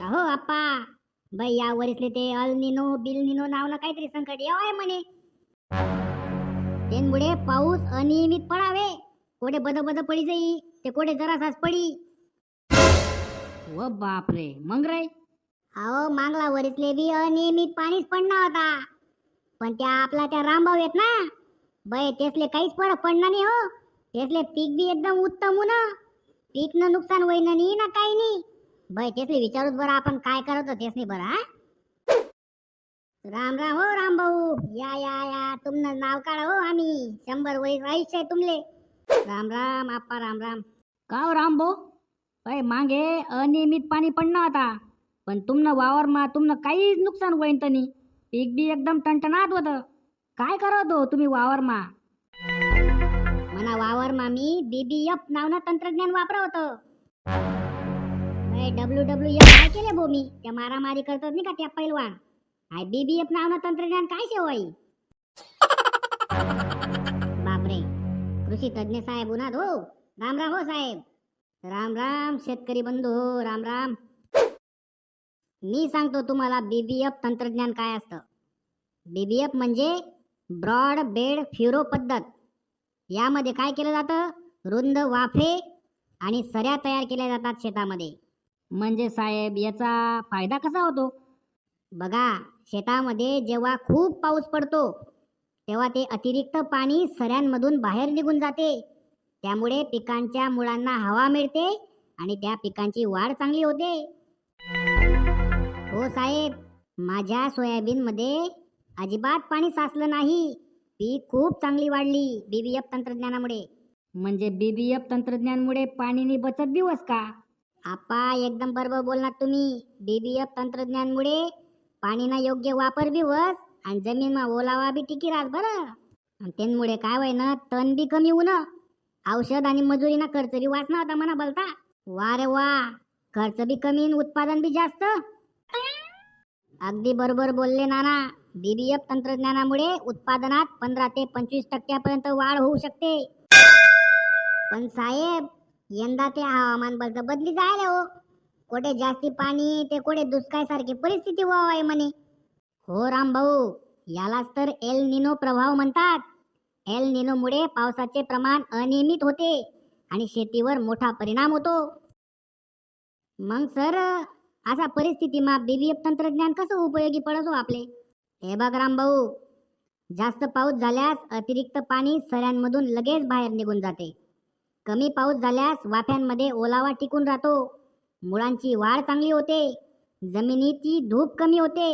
अहो आप्पा बाई या वरीसले ते अल निनो बिल निनो नावनं काहीतरी संकट येवाय म्हणे. त्यामुळे पाऊस अनियमित पडावे, कोठे बद बद पडी जाई ते कोठे जरासाच पडी. व बापरे मग रे. अहो मागला वरीसले बी अनियमित पाणीच पडणार होता, पण त्या आपला त्या रामभाऊ आहेत ना बाई, तेसले काहीच फरक पडणार नाही हो. तेसले पीक बी एकदम उत्तम होऊन पीक न नुकसान होईन नाही ना काही नाही. बाई तेसले विचारूच बरं आपण काय करत होतेस नाही बरं. हा राम राम हो राम भाऊ, या या या तुमनं नाव काढा हो, आम्ही 100 वरीस आयुष्य आहे तुमले. राम राम आप्पा राम राम. का हो राम भाऊ, काय मागे अनियमित पाणी पडणं आता, पण तुमनं वावरमा तुमनं काहीच नुकसान होईन तनी, पीक बी एकदम टणटणात होतं. काय करत हो तुम्ही वावरमा? मना वावरमा मी BBF नावनं तंत्रज्ञान वापरत होतं. WWF काय केले भो मी, त्या मारामारी करतात नाही का त्या पैलवान. आय BBF नावनं तंत्रज्ञान काय शेवाई. बापरे, कृषी तज्ञ साहेब उन्हात हो. राम राम हो साहेब. राम राम शेतकरी बंधू हो, राम राम. मी सांगतो तुम्हाला BBF तंत्रज्ञान काय असतं. BBF म्हणजे ब्रॉड बेड फ्युरो पद्धत. यामध्ये काय केलं जातं, रुंद वाफे आणि सऱ्या तयार केल्या जातात शेतामध्ये. म्हणजे साहेब याचा फायदा कसा होतो? बघा, शेतामध्ये जेव्हा खूप पाऊस पडतो तेव्हा ते अतिरिक्त पाणी सऱ्यांमधून बाहेर निघून जाते. त्यामुळे पिकांच्या मुळांना हवा मिळते आणि त्या पिकांची वाढ चांगली होते. हो साहेब, माझ्या सोयाबीन मध्ये अजिबात पाणी साचलं नाही. पीक खूप चांगली वाढली BBF तंत्रज्ञानामुळे. म्हणजे BBF तंत्रज्ञानमुळे पाणीनी बचत दिवस का? आप्पा एकदम बरोबर बोलणार तुम्ही. BBF तंत्रज्ञानमुळे पाणीना योग्य वापर बी वस आणि जमीनमा ओलावा बी टिकी राहत बरं. आणि त्यामुळे काय होय ना, तण बी कमी होऊन औषध आणि मजुरीना खर्च बी वाचना होता म्हणा बोलता. वा रे वा, खर्च बी कमी आणि उत्पादन बी जास्त. अगदी बरोबर बोलले नाना. BBF तंत्रज्ञानामुळे उत्पादनात 15 ते 25% वाढ होऊ शकते. पण साहेब यंदा ते हवामान बदली जायला हो. कोठे जास्ती पाणी ते कोठे दुष्काळासारखी परिस्थिती व्हावी म्हणे. हो राम भाऊ, यालाच तर एल निनो प्रभाव म्हणतात. एल निनोमुळे पावसाचे प्रमाण अनियमित होते आणि शेतीवर मोठा परिणाम होतो. मग सर अशा परिस्थितीमा BBF तंत्रज्ञान कसं उपयोगी पडत हो आपले? हे बघ राम भाऊ, जास्त पाऊस झाल्यास अतिरिक्त पाणी सऱ्यांमधून लगेच बाहेर निघून जाते. कमी पाऊस झाल्यास वाफ्यांमध्ये ओलावा टिकून राहतो. मुळांची वाढ चांगली होते. जमिनीची धूप कमी होते.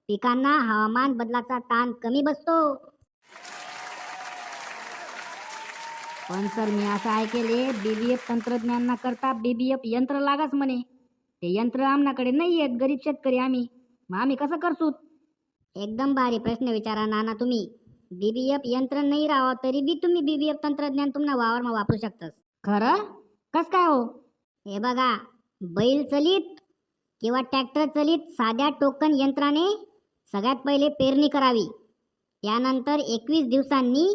पिकांना हवामान बदलाचा ताण कमी बसतो. पण सर मी असं ऐकेले BBF तंत्रज्ञान करता BBF यंत्र लागाच म्हणे. ते यंत्र आमनाकडे नाही आहेत, गरीब शेतकरी आम्ही, मग आम्ही कसं करतो? एकदम भारी प्रश्न विचारा नाना तुम्ही. BBF यंत्र नाही राहावं तरी बी तुम्ही BBF तंत्रज्ञान तुमना वावरमा वापरू शकतात. खरं? कस काय हो? हे बघा, बैल चलित किंवा ट्रॅक्टर चलित साध्या टोकन यंत्राने सगळ्यात पहिले पेरणी करावी. त्यानंतर 21 दिवसांनी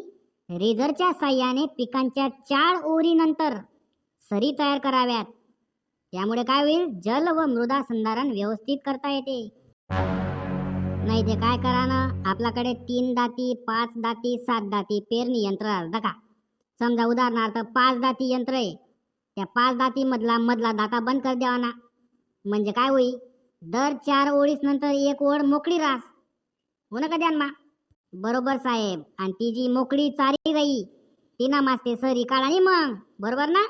रेझरच्या साह्याने पिकांच्या 4 ओळीनंतर सरी तयार कराव्यात. त्यामुळे काय होईल, जल व मृदा संधारण व्यवस्थित करता येते. नाही ते काय करा ना, आपल्याकडे 3 दाती 5 दाती 7 दाती पेरणी यंत्र असतं का. समजा उदाहरणार्थ 5 दाती यंत्र आहे, त्या 5 दाती मधला दाता बंद कर द्यावा ना. म्हणजे काय होईल, दर 4 ओळीस नंतर एक ओळ मोकळी रास हो ना का ध्यानमा. बरोबर साहेब, आणि ती जी मोकळी चारी राही तिना मास्ते सरी काढा आणि मग बरोबर ना.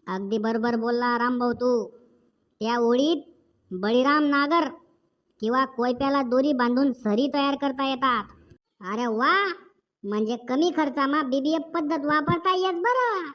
अगदी बरोबर बोलला रामभाऊ तू. त्या ओळीत बळीराम नागर किंवा कोयप्याला दोरी बांधून सरी तयार करता येतात. अरे वा, म्हणजे कमी खर्चामा BBF पद्धत वापरता येत बरं.